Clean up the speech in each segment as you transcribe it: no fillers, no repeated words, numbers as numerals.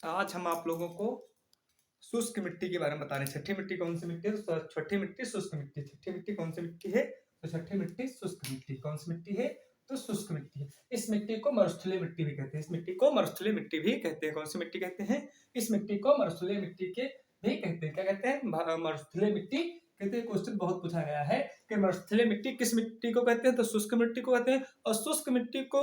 आज हम आप लोगों को शुष्क मिट्टी के बारे में बता रहे हैं। छठी मिट्टी कौन सी मिट्टी है? तो छठी मिट्टी शुष्क मिट्टी। छठी मिट्टी कौन सी मिट्टी है? तो छठी मिट्टी शुष्क मिट्टी। कौन सी मिट्टी है? तो शुष्क मिट्टी है। इस मिट्टी को मरुस्थलीय मिट्टी भी कहते हैं। इस मिट्टी को मरुस्थलीय मिट्टी भी कहते हैं। कौन सी मिट्टी कहते हैं? इस मिट्टी को मरुस्थलीय मिट्टी के भी कहते हैं। क्या कहते हैं? मरुस्थलीय मिट्टी कहते हैं। क्वेश्चन बहुत पूछा गया है कि मरुस्थलीय मिट्टी किस मिट्टी को कहते हैं? तो शुष्क मिट्टी को कहते हैं, और शुष्क मिट्टी को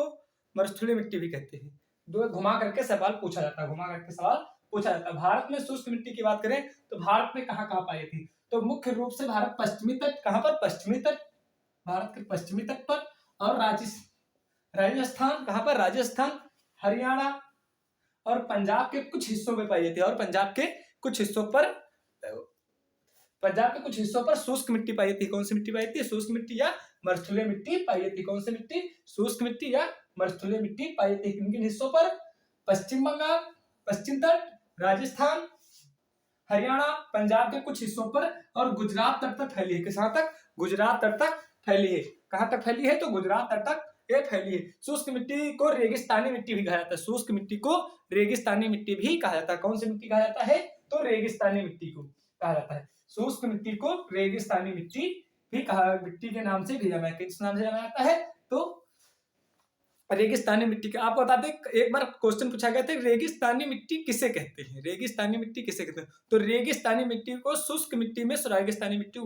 मरुस्थलीय मिट्टी भी कहते हैं। दो घुमा करके सवाल पूछा जाता है, घुमा करके सवाल पूछा जाता है। भारत में शुष्क मिट्टी की बात करें तो भारत में कहां कहां पाई थी? तो मुख्य रूप से भारत पश्चिमी तट, कहां पर? पश्चिमी तट, भारत के पश्चिमी तट पर, और राजस्थान, कहां पर? राजस्थान, हरियाणा और पंजाब के कुछ हिस्सों में पाई जाती है। और पंजाब के कुछ हिस्सों पर शुष्क मिट्टी पाई जाती है। कौन सी मिट्टी पाई जाती है? शुष्क मिट्टी या मरुस्थलीय मिट्टी पाई जाती है। कौन सी मिट्टी? शुष्क मिट्टी या मरुस्थलीय मिट्टी पाई जाती है। किन किन हिस्सों पर? पश्चिम बंगाल, पश्चिम तट, राजस्थान, हरियाणा, पंजाब के कुछ हिस्सों पर, और गुजरात तट तक फैली है। कहां तक? गुजरात तट तक फैली है। कहां तक फैली है? तो गुजरात तट तक ये फैली है। शुष्क मिट्टी को रेगिस्तानी मिट्टी भी कहा जाता है। शुष्क मिट्टी को रेगिस्तानी मिट्टी भी कहा जाता है। कौन सी मिट्टी कहा जाता है? तो रेगिस्तानी मिट्टी को कहा जाता है। शुष्क मिट्टी को रेगिस्तानी मिट्टी भी कहा, मिट्टी के नाम से भी जाना है। किस नाम से जाना जाता है? तो रेगिस्तानी मिट्टी का। आपको बता दें, एक बार क्वेश्चन पूछा गया था, रेगिस्तानी मिट्टी किसे कहते हैं? रेगिस्तानी मिट्टी किसे कहते हैं? तो रेगिस्तानी मिट्टी को शुष्क मिट्टी में रेगिस्तानी मिट्टी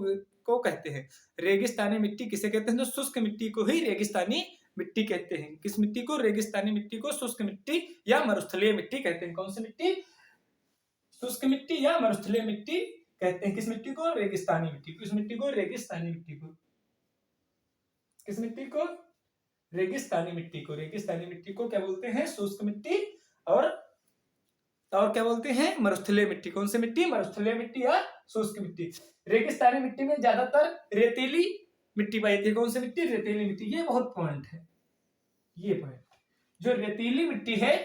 को कहते हैं। रेगिस्तानी मिट्टी किसे कहते हैं? तो शुष्क मिट्टी को ही रेगिस्तानी मिट्टी कहते हैं। किस मिट्टी को? रेगिस्तानी मिट्टी को शुष्क मिट्टी या मरुस्थलीय मिट्टी कहते हैं। कौन सी मिट्टी? शुष्क मिट्टी या मरुस्थलीय मिट्टी कहते हैं। किस मिट्टी को? रेगिस्तानी मिट्टी। किस मिट्टी को? रेगिस्तानी मिट्टी को। किस मिट्टी को? रेगिस्तानी मिट्टी को। रेगिस्तानी मिट्टी को क्या बोलते हैं? शुष्क मिट्टी। और क्या बोलते हैं? मरुस्थलीय मिट्टी। कौन सी मिट्टी? मरुस्थलीय मिट्टी या शुष्क मिट्टी। रेगिस्तानी मिट्टी में ज्यादातर रेतीली मिट्टी पाई जाती है। कौन सी मिट्टी? रेतीली मिट्टी। ये बहुत पॉइंट है, ये पॉइंट जो रेतीली मिट्टी है,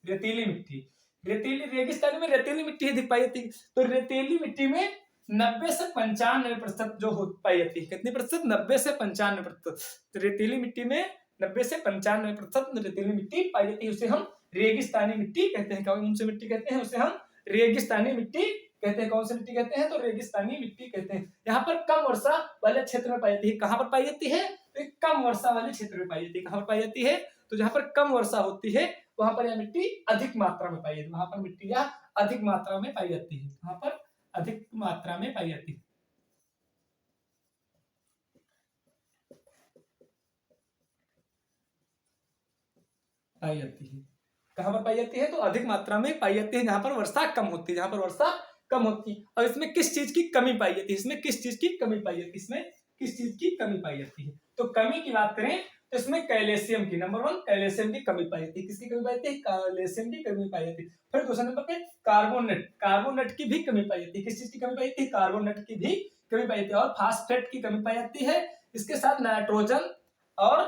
रेतीली मिट्टी, रेतीली रेगिस्तान में रेतीली मिट्टी अधिक पाई जाती है। तो रेतीली मिट्टी में 90 से 95% जो हो पाई जाती है। कितनी प्रतिशत? 90 से 95%। तो रेतीली मिट्टी में 90 से 95% रेतीली मिट्टी पाई जाती है। उसे हम रेगिस्तानी मिट्टी कहते हैं। कौन सी मिट्टी कहते हैं? उसे हम रेगिस्तानी मिट्टी कहते हैं। कौन सी मिट्टी कहते हैं? तो रेगिस्तानी मिट्टी कहते हैं। यहाँ पर कम वर्षा वाले क्षेत्र में पाई जाती है। कहां पर पाई जाती है? तो कम वर्षा वाले क्षेत्र में पाई जाती है। कहां पर पाई जाती है? तो जहां पर कम वर्षा होती है वहां पर यह मिट्टी अधिक मात्रा में पाई जाती है। वहां पर मिट्टी या अधिक मात्रा में पाई जाती है। वहां पर अधिक मात्रा में पाई जाती है। पाई जाती है। कहां पर पाई जाती है? तो अधिक मात्रा में पाई जाती है, जहां पर वर्षा कम होती है। जहां पर वर्षा कम होती है। और इसमें किस चीज की कमी पाई जाती है? इसमें किस चीज की कमी पाई जाती है? इसमें किस चीज की कमी पाई जाती है? तो कमी की बात करें तो इसमें कैल्शियम की, नंबर 1 कैल्शियम की कमी पाई जाती है। किसकी कमी पाई जाती है? कैल्शियम की कमी पाई जाती है। फिर दूसरे नंबर पे कार्बोनेट, कार्बोनेट की भी कमी पाई जाती है। किस चीज की कमी पाई जाती है? कार्बोनेट की भी कमी पाई जाती है। और फास्फेट की कमी पाई जाती है। इसके साथ नाइट्रोजन और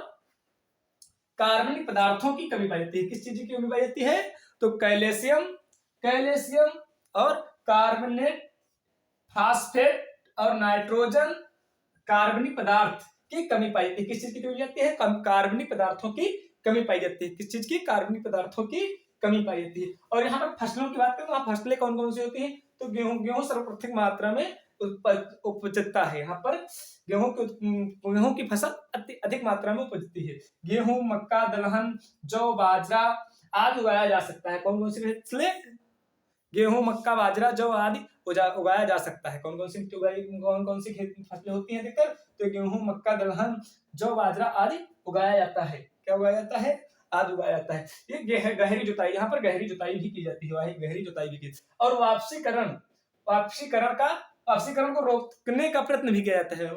कार्बनिक पदार्थों की कमी पाई जाती है। किस चीज की कमी पाई जाती है? तो कैल्शियम और कार्बोनेट, फास्फेट और नाइट्रोजन, कार्बनिक पदार्थ की कमी पाई जाती है। किस चीज की कमी जाती है? कार्बनिक पदार्थों की कमी पाई जाती है। किस चीज की? कार्बनिक पदार्थों की कमी पाई जाती है। और यहाँ पर फसलों की बात करें तो वहां फसलें कौन कौन सी होती है? तो गेहूं सर्वाधिक मात्रा में उपजता है। यहाँ पर गेहूं की फसल अधिक मात्रा में उपजती है। गेहूं, मक्का, दलहन, जौ, बाजरा आदि उगाया जा सकता है। कौन कौन सी फसलें? गेहूं, मक्का, बाजरा, जौ आदि उगाया जा सकता है। कौन कौन सी कौन कौन सी फसलें होती हैं अधिकतर? तो गेहूं, मक्का, दलहन, जौ, बाजरा आदि उगाया जाता है। क्या उगाया जाता है? आदि उगाया जाता है। ये गहरी जुताई, यहाँ पर गहरी जुताई भी की जाती है। गहरी जुताई भी की। और वापसीकरण को रोकने का प्रयत्न भी किया जाता है।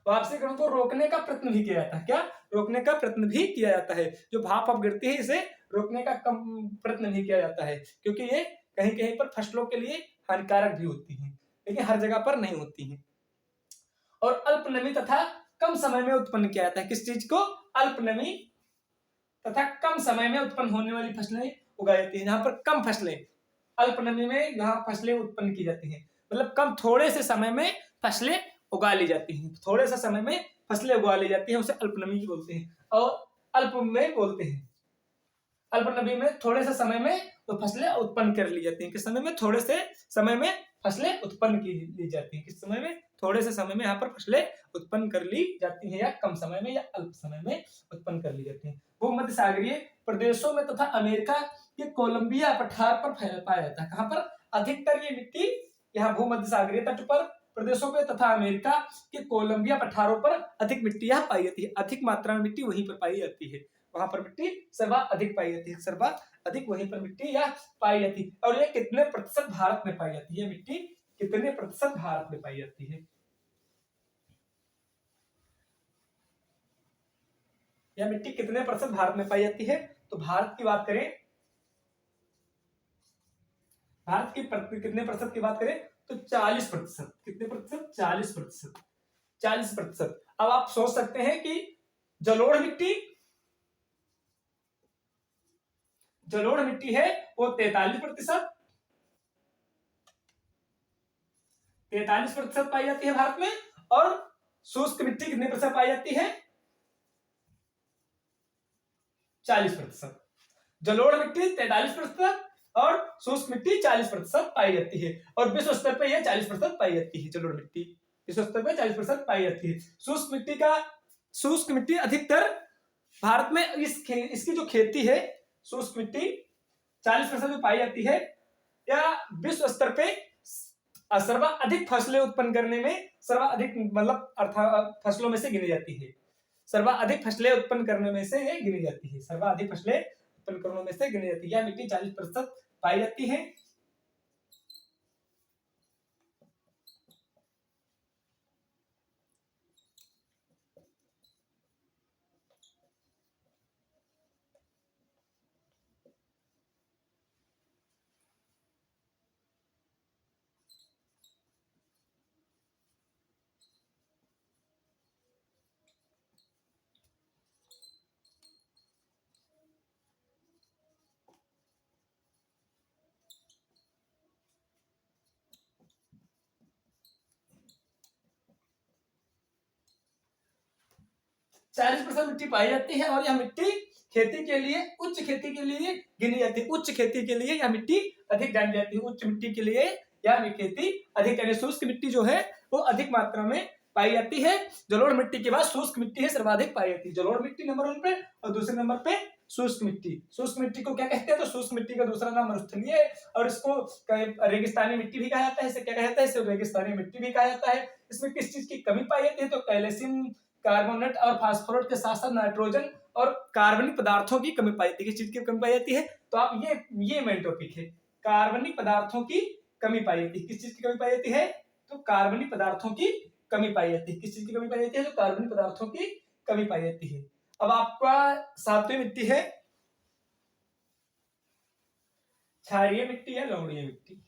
वापसीकरण को रोकने का प्रयत्न भी किया जाता है। क्या? रोकने का प्रयत्न भी किया जाता है। जो भाप गिरती है इसे रोकने का प्रयत्न भी किया जाता है, क्योंकि ये कहीं कहीं पर फसलों के लिए हानिकारक भी होती है, लेकिन हर जगह पर नहीं होती है। और अल्प नमी तथा कम समय में उत्पन्न किया जाता है। किस चीज को? अल्प नमी तथा कम समय में उत्पन्न होने वाली फसलें उगाई जाती है। जहां पर कम फसलें, अल्प नमी में जहां फसलें उत्पन्न की जाती हैं, मतलब कम थोड़े से समय में फसलें उगा ली जाती हैं। थोड़े से समय में फसलें उगा ली जाती हैं, उसे अल्प नमी बोलते हैं। और अल्प में बोलते हैं, अल्प नमी में थोड़े से समय में तो फसलें उत्पन्न कर ली जाती हैं। किस समय में? थोड़े से समय में फसलें उत्पन्न की ली जाती हैं। किस समय में? थोड़े से समय में यहाँ पर फसलें उत्पन्न कर ली जाती हैं, या कम समय में या अल्प समय में उत्पन्न कर ली जाती हैं। भूमध्य सागरीय प्रदेशों में तथा अमेरिका के कोलंबिया पठार पर पाया जाता है। कहाँ पर? अधिकतर ये मिट्टी यहाँ भूमध्य सागरीय तट पर प्रदेशों में तथा अमेरिका के कोलंबिया पठारों पर अधिक मिट्टी यहाँ पाई जाती है। अधिक मात्रा में मिट्टी वहीं पर पाई जाती है, वहां पर मिट्टी सर्वाधिक पाई जाती है, सर्वाधिक वहीं पर मिट्टी यह पाई जाती है। और ये कितने प्रतिशत भारत में पाई जाती है? मिट्टी कितने प्रतिशत भारत में पाई जाती है? यह मिट्टी कितने प्रतिशत भारत में पाई जाती है? तो भारत की बात करें, भारत की कितने प्रतिशत की बात करें तो 40%। कितने प्रतिशत? 40%। 40%। अब आप सोच सकते हैं कि जलोढ़ मिट्टी है वो 43%। 43% पाई जाती है भारत में। और शुष्क मिट्टी कितने प्रतिशत पाई जाती है? 40%। जलोढ़ मिट्टी 43% और शुष्क मिट्टी 40% पाई जाती है। और विश्व स्तर पर यह 40% पाई जाती है। जलोढ़ मिट्टी विश्व स्तर पर 40% पाई जाती है। शुष्क मिट्टी अधिकतर भारत में इसकी जो खेती है, शुष्क मिट्टी 40% में पाई जाती है, या विश्व स्तर पे सर्वाधिक फसलें उत्पन्न करने में सर्वाधिक मतलब फसलों में से गिनी जाती है। सर्वाधिक फसलें उत्पन्न करने में से ये गिनी जाती है। सर्वाधिक फसलें उत्पन्न करने में से गिनी जाती है। यह मिट्टी 40% पाई जाती है। चालीस परसेंट मिट्टी पाई जाती है। और यह मिट्टी खेती के लिए, उच्च खेती के लिए गिनी जाती है। उच्च खेती के लिए यह मिट्टी अधिक जानी जाती है। उच्च मिट्टी के लिए यह खेती अधिक, यानी शुष्क मिट्टी जो है वो अधिक मात्रा में पाई जाती है। जलोढ़ मिट्टी के बाद शुष्क मिट्टी है सर्वाधिक पाई जाती है। जलोढ़ मिट्टी नंबर 1 पे और दूसरे नंबर पे शुष्क मिट्टी। शुष्क मिट्टी को क्या कहते हैं? तो शुष्क मिट्टी का दूसरा नाम मरुस्थलीय है, और इसको रेगिस्तानी मिट्टी भी कहा जाता है। इसे क्या कहा जाता है? इसे रेगिस्तानी मिट्टी भी कहा जाता है। इसमें किस चीज की कमी पाई जाती है? तो कैल्शियम कार्बोनेट और फास्फोरेट के साथ साथ नाइट्रोजन और कार्बनिक पदार्थों की कमी पाई जाती है। किस चीज की कमी पाई जाती है? तो आप ये मेन टॉपिक है, कार्बनिक पदार्थों की कमी पाई जाती है। किस चीज की कमी पाई जाती है? तो कार्बनिक पदार्थों की कमी पाई जाती है। किस चीज की कमी पाई जाती है? तो कार्बनिक पदार्थों की कमी पाई जाती है। अब आपका 7वीं मिट्टी है क्षारीय मिट्टी या लवणीय मिट्टी।